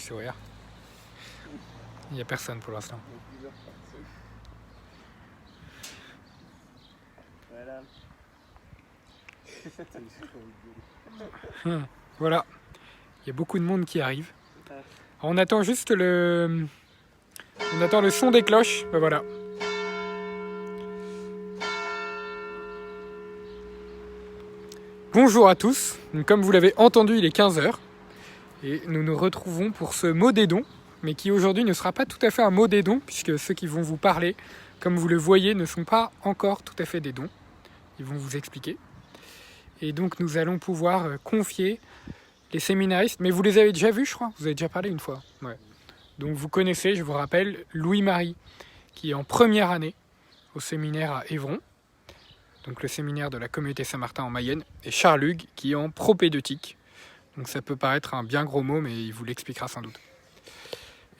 sourire. Il n'y a personne pour l'instant. Voilà. Voilà. Il y a beaucoup de monde qui arrive. On attend juste le... On attend le son des cloches. Ben voilà. Bonjour à tous. Comme vous l'avez entendu, il est 15h. Et nous nous retrouvons pour ce mot des dons, mais qui aujourd'hui ne sera pas tout à fait un mot des dons, puisque ceux qui vont vous parler, comme vous le voyez, ne sont pas encore tout à fait des dons. Ils vont vous expliquer. Et donc nous allons pouvoir confier les séminaristes, mais vous les avez déjà vus, je crois. Vous avez déjà parlé une fois. Ouais. Donc vous connaissez, je vous rappelle, Louis-Marie, qui est en première année au séminaire à Évron, donc le séminaire de la communauté Saint-Martin en Mayenne, et Charles Hugues, qui est en propédeutique. Donc ça peut paraître un bien gros mot, mais il vous l'expliquera sans doute.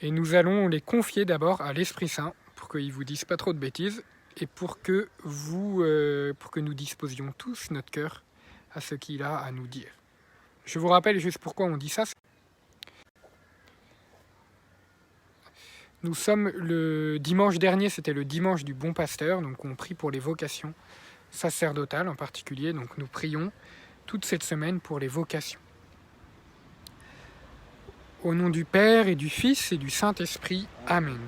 Et nous allons les confier d'abord à l'Esprit Saint, pour qu'ils ne vous disent pas trop de bêtises, et pour que nous disposions tous notre cœur à ce qu'il a à nous dire. Je vous rappelle juste pourquoi on dit ça. Nous sommes le dimanche dernier, c'était le dimanche du Bon Pasteur, donc on prie pour les vocations sacerdotales en particulier, donc nous prions toute cette semaine pour les vocations. Au nom du Père et du Fils et du Saint-Esprit, Amen.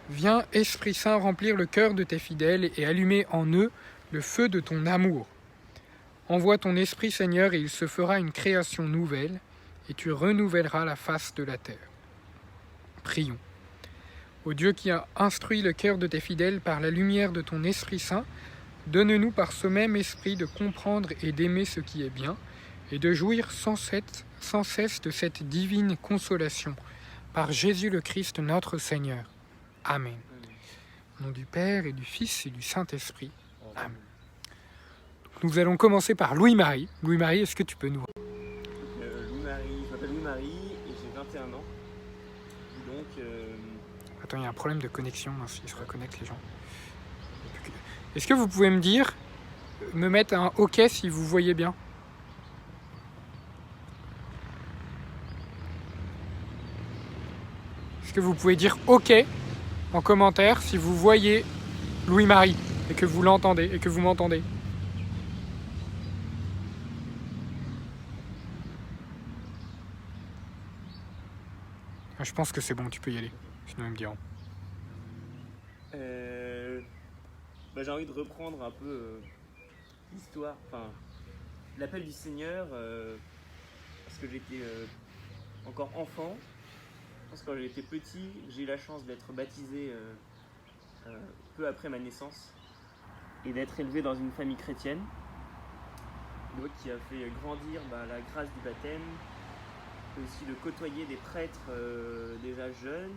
Viens, Esprit Saint, remplir le cœur de tes fidèles et allumer en eux le feu de ton amour. Envoie ton Esprit, Seigneur, et il se fera une création nouvelle, et tu renouvelleras la face de la terre. Prions. Ô Dieu qui a instruit le cœur de tes fidèles par la lumière de ton Esprit Saint, donne-nous par ce même Esprit de comprendre et d'aimer ce qui est bien, et de jouir sans cesse de cette divine consolation, par Jésus le Christ notre Seigneur. Amen. Au nom du Père et du Fils et du Saint-Esprit. Amen. Nous allons commencer par Louis-Marie. Louis-Marie, est-ce que tu peux nous... Louis-Marie, je m'appelle Louis-Marie et j'ai 21 ans. Donc, Attends, il y a un problème de connexion, s'ils se reconnectent les gens. Est-ce que vous pouvez me mettre un OK si vous voyez bien ? Est-ce que vous pouvez dire OK en commentaire si vous voyez Louis-Marie et que vous l'entendez et que vous m'entendez ? Je pense que c'est bon, tu peux y aller. Sinon ils me diront. j'ai envie de reprendre un peu l'histoire, l'appel du Seigneur, parce que j'étais encore enfant. Je pense que quand j'étais petit, j'ai eu la chance d'être baptisé peu après ma naissance et d'être élevé dans une famille chrétienne, donc qui a fait grandir la grâce du baptême, aussi de côtoyer des prêtres déjà jeunes.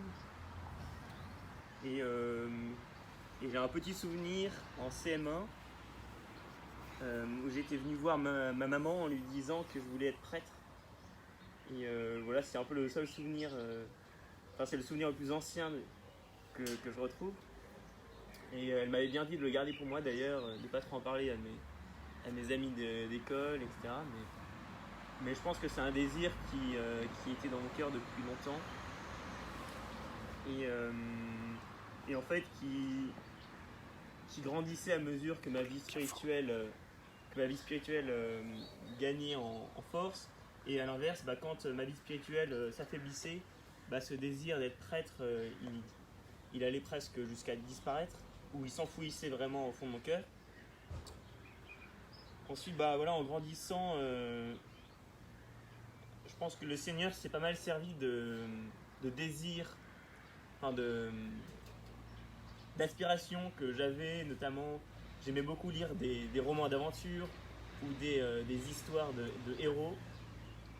Et j'ai un petit souvenir en CM1 où j'étais venu voir ma maman en lui disant que je voulais être prêtre. Et voilà, c'est un peu le seul souvenir, c'est le souvenir le plus ancien que je retrouve. Et elle m'avait bien dit de le garder pour moi d'ailleurs, de ne pas trop en parler à mes amis d'école, etc. Mais je pense que c'est un désir qui était dans mon cœur depuis longtemps. Et en fait qui grandissait à mesure que ma vie spirituelle gagnait en force. Et à l'inverse, quand ma vie spirituelle s'affaiblissait, ce désir d'être prêtre, il allait presque jusqu'à disparaître, ou il s'enfouissait vraiment au fond de mon cœur. Ensuite, en grandissant, je pense que le Seigneur s'est pas mal servi de désir, d'aspiration que j'avais, notamment j'aimais beaucoup lire des romans d'aventure ou des histoires de héros.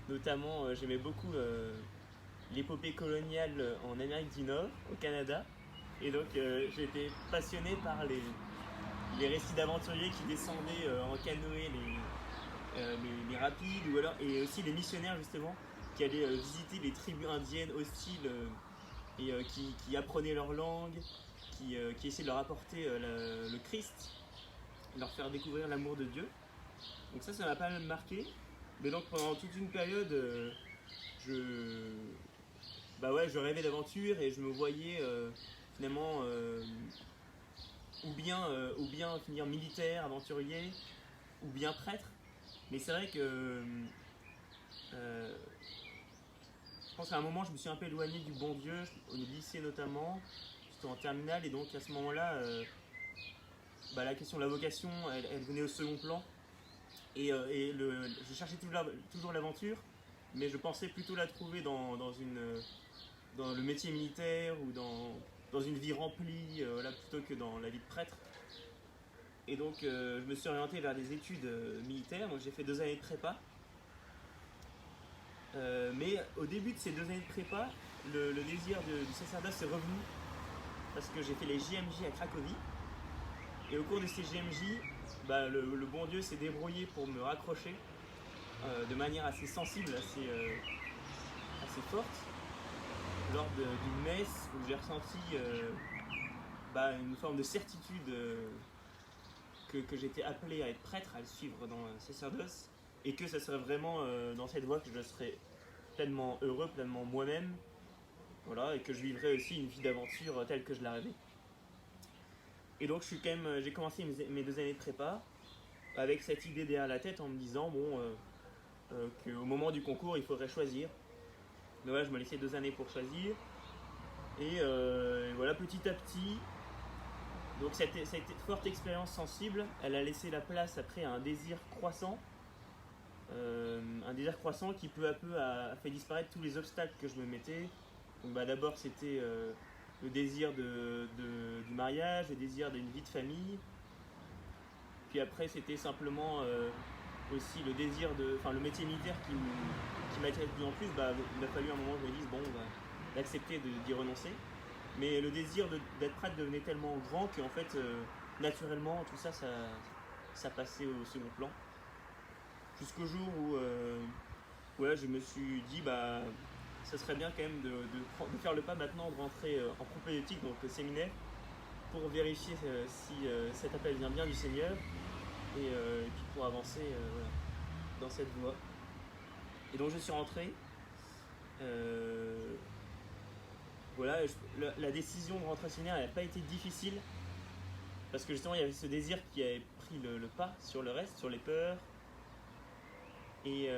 Notamment j'aimais beaucoup l'épopée coloniale en Amérique du Nord, au Canada, et donc j'étais passionné par les récits d'aventuriers qui descendaient en canoë les rapides, et aussi les missionnaires justement qui allaient visiter les tribus indiennes hostiles et qui apprenaient leur langue, qui essayaient de leur apporter le Christ, leur faire découvrir l'amour de Dieu. Donc ça m'a pas mal marqué. Mais donc pendant toute une période, bah ouais, je rêvais d'aventure et je me voyais finalement ou bien finir militaire, aventurier, ou bien prêtre. Mais c'est vrai que je pense qu'à un moment, je me suis un peu éloigné du bon Dieu, au lycée notamment. J'étais en terminale et donc à ce moment-là, bah, la question de la vocation, elle venait au second plan. Je cherchais toujours l'aventure, mais je pensais plutôt la trouver dans le métier militaire ou dans une vie remplie, voilà, plutôt que dans la vie de prêtre. Et donc je me suis orienté vers des études militaires, donc j'ai fait 2 années de prépa. Mais au début de ces 2 années de prépa, le désir du sacerdoce est revenu parce que j'ai fait les JMJ à Cracovie. Et au cours de ces JMJ, bah, le bon Dieu s'est débrouillé pour me raccrocher de manière assez sensible, assez forte, lors d'une messe où j'ai ressenti bah, une forme de certitude que j'étais appelé à être prêtre, à le suivre dans le sacerdoce, et que ça serait vraiment dans cette voie que je serais pleinement heureux, pleinement moi-même, voilà, et que je vivrais aussi une vie d'aventure telle que je la rêvais. Et donc j'ai commencé mes 2 années de prépa avec cette idée derrière la tête en me disant qu'au moment du concours il faudrait choisir. Mais voilà, je me laissais 2 années pour choisir. Et voilà, petit à petit, donc cette forte expérience sensible, elle a laissé la place après à un désir croissant. Un désir croissant qui peu à peu a fait disparaître tous les obstacles que je me mettais. Donc, bah, d'abord c'était le désir du mariage, le désir d'une vie de famille. Puis après c'était simplement aussi le désir le métier militaire qui m'attirait de plus en plus. Bah, il a fallu un moment que je me dise d'accepter d'y renoncer. Mais le désir d'être prêtre devenait tellement grand qu'en fait naturellement tout ça, ça passait au second plan. Jusqu'au jour où ouais, je me suis dit bah ça serait bien quand même de faire le pas maintenant, de rentrer en propédeutique, donc le séminaire, pour vérifier si cet appel vient bien du Seigneur et puis pour avancer voilà, dans cette voie. Et donc je suis rentré. Voilà, la décision de rentrer au séminaire n'a pas été difficile parce que justement il y avait ce désir qui avait pris le pas sur le reste, sur les peurs. Et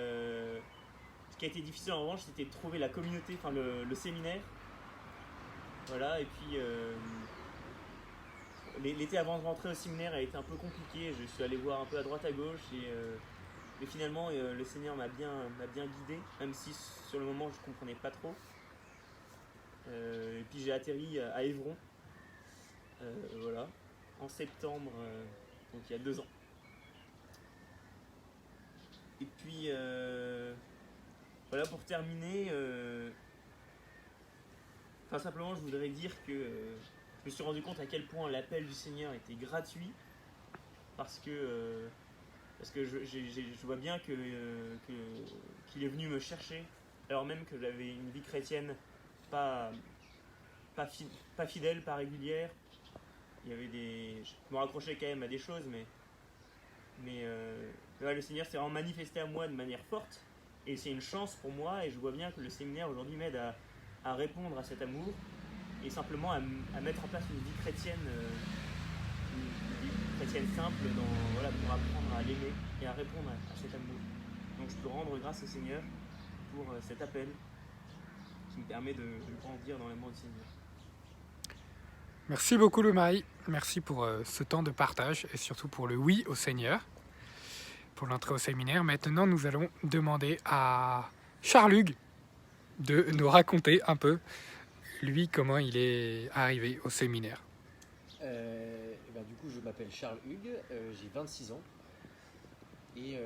ce qui a été difficile en revanche, c'était de trouver la communauté, enfin le séminaire. Voilà, et puis l'été avant de rentrer au séminaire a été un peu compliqué. Je suis allé voir un peu à droite à gauche mais finalement le Seigneur m'a bien guidé, même si sur le moment je ne comprenais pas trop. Et puis j'ai atterri à Évron, voilà, en septembre, donc il y a 2 ans. Et puis voilà, pour terminer, simplement je voudrais dire que je me suis rendu compte à quel point l'appel du Seigneur était gratuit, parce que je vois bien qu'il est venu me chercher, alors même que j'avais une vie chrétienne pas fidèle, pas régulière. Il y avait je me raccrochais quand même à des choses, mais le Seigneur s'est vraiment manifesté à moi de manière forte, et c'est une chance pour moi, et je vois bien que le séminaire aujourd'hui m'aide à répondre à cet amour, et simplement à mettre en place une vie chrétienne, simple, voilà, pour apprendre à l'aimer et à répondre à cet amour. Donc je peux rendre grâce au Seigneur pour cet appel qui me permet de grandir dans l'amour du Seigneur. Merci beaucoup Loup-Marie, merci pour ce temps de partage et surtout pour le oui au Seigneur, pour l'entrée au séminaire. Maintenant nous allons demander à Charles Hugues de nous raconter un peu, lui, comment il est arrivé au séminaire. Du coup je m'appelle Charles Hugues, j'ai 26 ans. Et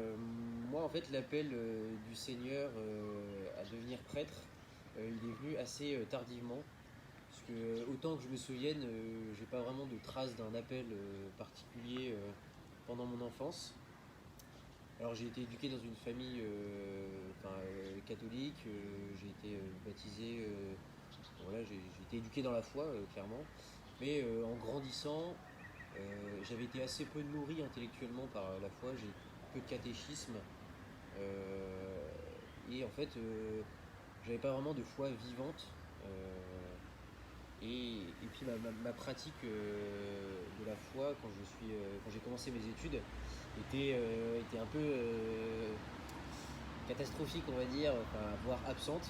moi en fait l'appel du Seigneur à devenir prêtre, il est venu assez tardivement. Parce que autant que je me souvienne, j'ai pas vraiment de traces d'un appel particulier pendant mon enfance. Alors j'ai été éduqué dans une famille catholique, j'ai été baptisé, voilà, j'ai été éduqué dans la foi clairement. Mais en grandissant, j'avais été assez peu nourri intellectuellement par la foi, j'ai peu de catéchisme. Et en fait, j'avais pas vraiment de foi vivante. Et puis ma pratique de la foi quand j'ai commencé mes études était un peu catastrophique, on va dire, voire absente.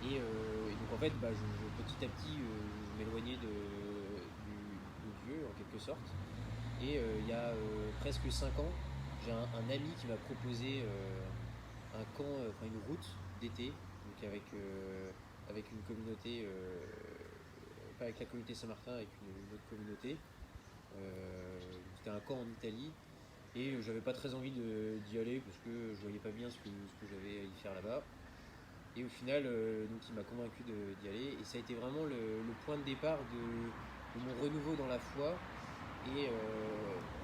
Et donc en fait, petit à petit, je m'éloignais de Dieu en quelque sorte. Et il y a presque 5 ans, j'ai un ami qui m'a proposé un camp, une route d'été, donc avec une communauté, pas avec la communauté Saint-Martin, avec une autre communauté. C'était un camp en Italie et j'avais pas très envie d'y aller parce que je voyais pas bien ce que j'avais à y faire là-bas. Et au final, donc il m'a convaincu d'y aller et ça a été vraiment le point de départ de mon renouveau dans la foi et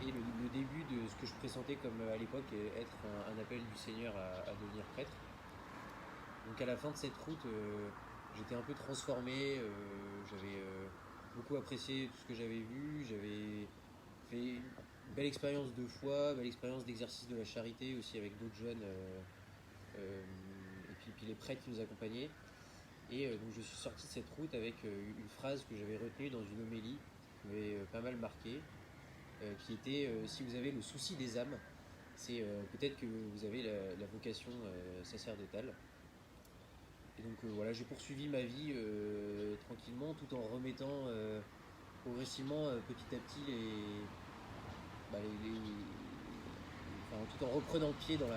le début de ce que je pressentais comme à l'époque être un appel du Seigneur à devenir prêtre. Donc à la fin de cette route, j'étais un peu transformé, j'avais beaucoup apprécié tout ce que j'avais vu, j'avais fait une belle expérience de foi, belle expérience d'exercice de la charité aussi avec d'autres jeunes et puis les prêtres qui nous accompagnaient. Et donc je suis sorti de cette route avec une phrase que j'avais retenue dans une homélie qui m'avait pas mal marqué, qui était si vous avez le souci des âmes, c'est peut-être que vous avez la vocation sacerdotale. Et donc voilà, j'ai poursuivi ma vie tranquillement tout en remettant progressivement petit à petit tout en reprenant pied dans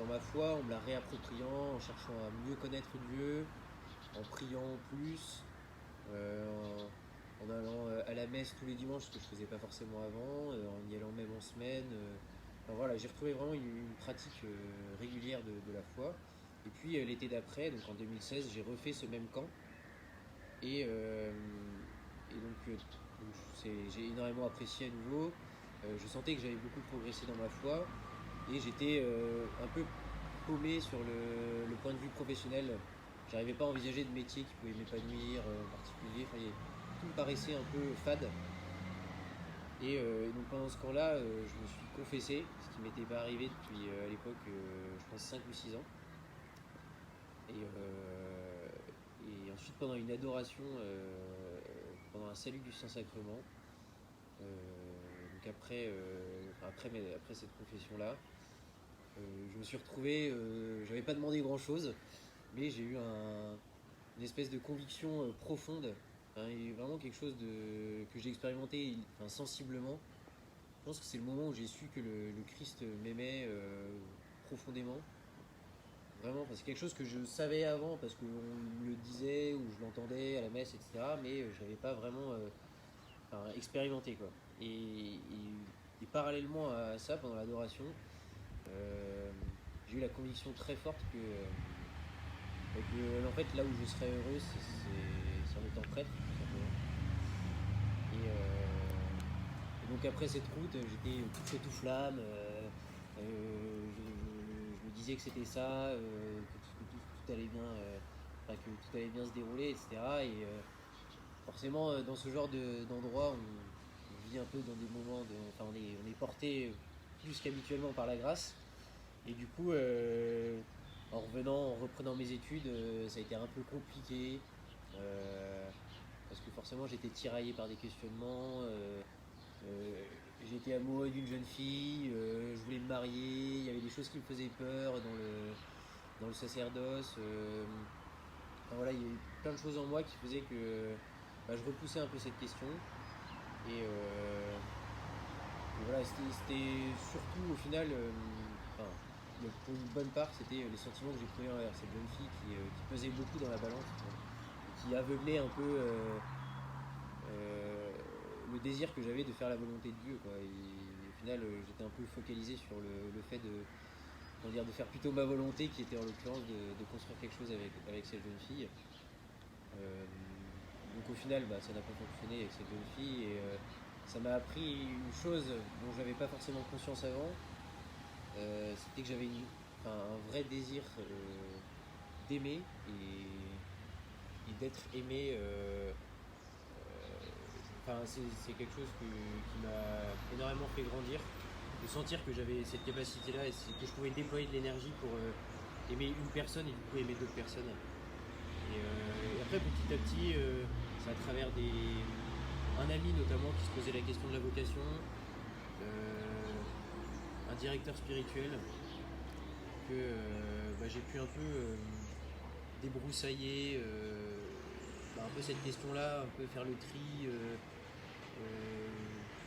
ma foi, en me la réappropriant, en cherchant à mieux connaître Dieu, en priant plus, en allant à la messe tous les dimanches, ce que je ne faisais pas forcément avant, en y allant même en semaine. Voilà, j'ai retrouvé vraiment une pratique régulière de la foi. Et puis l'été d'après, donc en 2016, j'ai refait ce même camp. Et donc j'ai énormément apprécié à nouveau. Je sentais que j'avais beaucoup progressé dans ma foi. Et j'étais un peu paumé sur le point de vue professionnel. J'arrivais pas à envisager de métier qui pouvait m'épanouir en particulier. Tout me paraissait un peu fade. Et donc pendant ce camp-là, je me suis confessé, ce qui m'était pas arrivé depuis à l'époque, je pense 5 ou 6 ans. Et ensuite pendant une adoration, pendant un salut du Saint-Sacrement, donc après cette confession-là, je me suis retrouvé, j'avais pas demandé grand-chose, mais j'ai eu une espèce de conviction profonde, et vraiment quelque chose que j'ai expérimenté sensiblement. Je pense que c'est le moment où j'ai su que le Christ m'aimait profondément. Vraiment, c'est quelque chose que je savais avant parce qu'on me le disait ou je l'entendais à la messe, etc. Mais je n'avais pas vraiment expérimenté, quoi. Et parallèlement à ça, pendant l'adoration, j'ai eu la conviction très forte que en fait, là où je serais heureux, c'est en étant prêtre, tout simplement. Et donc après cette route, j'étais tout feu tout flamme. Je me disais que c'était ça, que tout allait bien, que tout allait bien se dérouler, etc. Et forcément, dans ce genre d'endroit, on vit un peu dans des moments on est porté plus qu'habituellement par la grâce. Et du coup, en reprenant mes études, ça a été un peu compliqué. Parce que forcément, j'étais tiraillé par des questionnements. J'étais amoureux d'une jeune fille, je voulais me marier, il y avait des choses qui me faisaient peur dans le sacerdoce. Voilà, il y avait plein de choses en moi qui faisaient que je repoussais un peu cette question. Et voilà, c'était surtout au final, pour une bonne part, c'était les sentiments que j'ai trouvés envers cette jeune fille qui pesait beaucoup dans la balance, qui aveuglait un peu le désir que j'avais de faire la volonté de Dieu, quoi. Et au final, j'étais un peu focalisé sur le fait de faire plutôt ma volonté, qui était en l'occurrence de construire quelque chose avec cette jeune fille. Donc au final, ça n'a pas fonctionné avec cette jeune fille et ça m'a appris une chose dont j'avais pas forcément conscience avant. C'était que j'avais un vrai désir d'aimer et d'être aimé. C'est quelque chose qui m'a énormément fait grandir, de sentir que j'avais cette capacité-là et que je pouvais déployer de l'énergie pour aimer une personne et du coup aimer d'autres personnes. Et après, petit à petit, c'est à travers un ami notamment qui se posait la question de la vocation, un directeur spirituel, que j'ai pu un peu débroussailler un peu cette question-là, un peu faire le tri,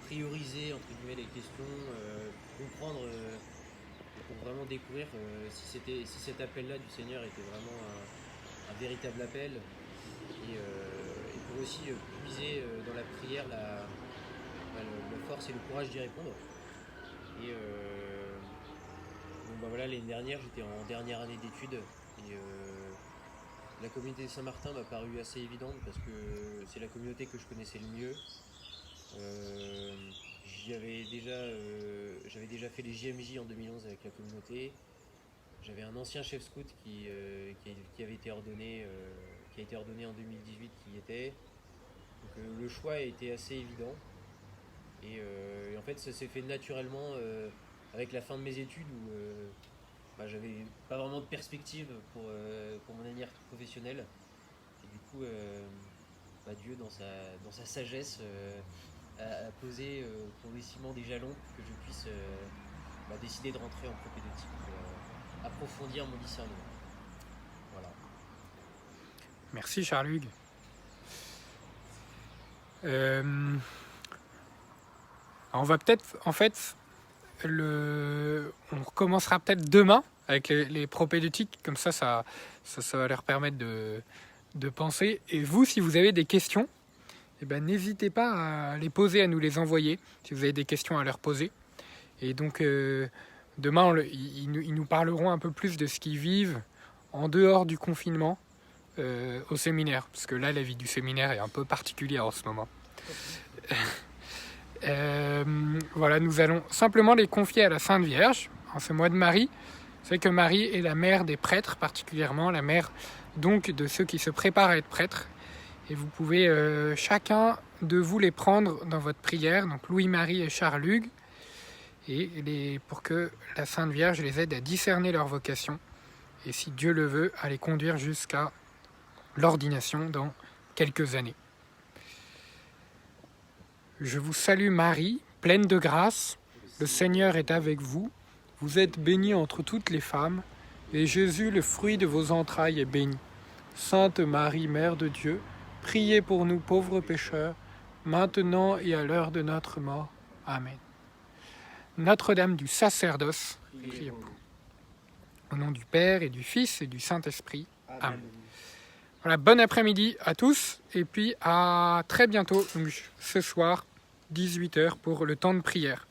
prioriser entre guillemets les questions, comprendre pour vraiment découvrir si cet appel-là du Seigneur était vraiment un véritable appel, et pour aussi puiser dans la prière la force et le courage d'y répondre. Et l'année dernière, j'étais en dernière année d'études, et la communauté de Saint-Martin m'a paru assez évidente parce que c'est la communauté que je connaissais le mieux. J'avais déjà fait les JMJ en 2011 avec la communauté. J'avais un ancien chef scout qui avait été ordonné, qui a été ordonné en 2018, qui y était. Donc le choix a été assez évident. Et en fait, ça s'est fait naturellement avec la fin de mes études où j'avais pas vraiment de perspective pour mon avenir professionnel. Et du coup, Dieu, dans sa sagesse, a posé progressivement des jalons pour que je puisse décider de rentrer en propédeutique pour approfondir mon discernement. Voilà. Merci Charles-Hugues. On va peut-être, en fait, on recommencera peut-être demain avec les propédeutiques, comme ça va leur permettre de penser. Et vous, si vous avez des questions, n'hésitez pas à les poser, à nous les envoyer, si vous avez des questions à leur poser. Et donc, demain, ils nous parleront un peu plus de ce qu'ils vivent en dehors du confinement au séminaire, parce que là, la vie du séminaire est un peu particulière en ce moment. Voilà, nous allons simplement les confier à la Sainte Vierge en ce mois de Marie. Vous savez que Marie est la mère des prêtres, particulièrement la mère donc de ceux qui se préparent à être prêtres. Et vous pouvez chacun de vous les prendre dans votre prière, donc Louis-Marie et Charles-Hugues, et pour que la Sainte Vierge les aide à discerner leur vocation, et si Dieu le veut, à les conduire jusqu'à l'ordination dans quelques années. Je vous salue Marie, pleine de grâce, le Seigneur est avec vous. Vous êtes bénie entre toutes les femmes, et Jésus, le fruit de vos entrailles, est béni. Sainte Marie, Mère de Dieu, priez pour nous pauvres pécheurs, maintenant et à l'heure de notre mort. Amen. Notre-Dame du sacerdoce, priez pour nous. Au nom du Père et du Fils et du Saint-Esprit. Amen. Voilà, bon après-midi à tous, et puis à très bientôt, donc, ce soir, 18h, pour le temps de prière.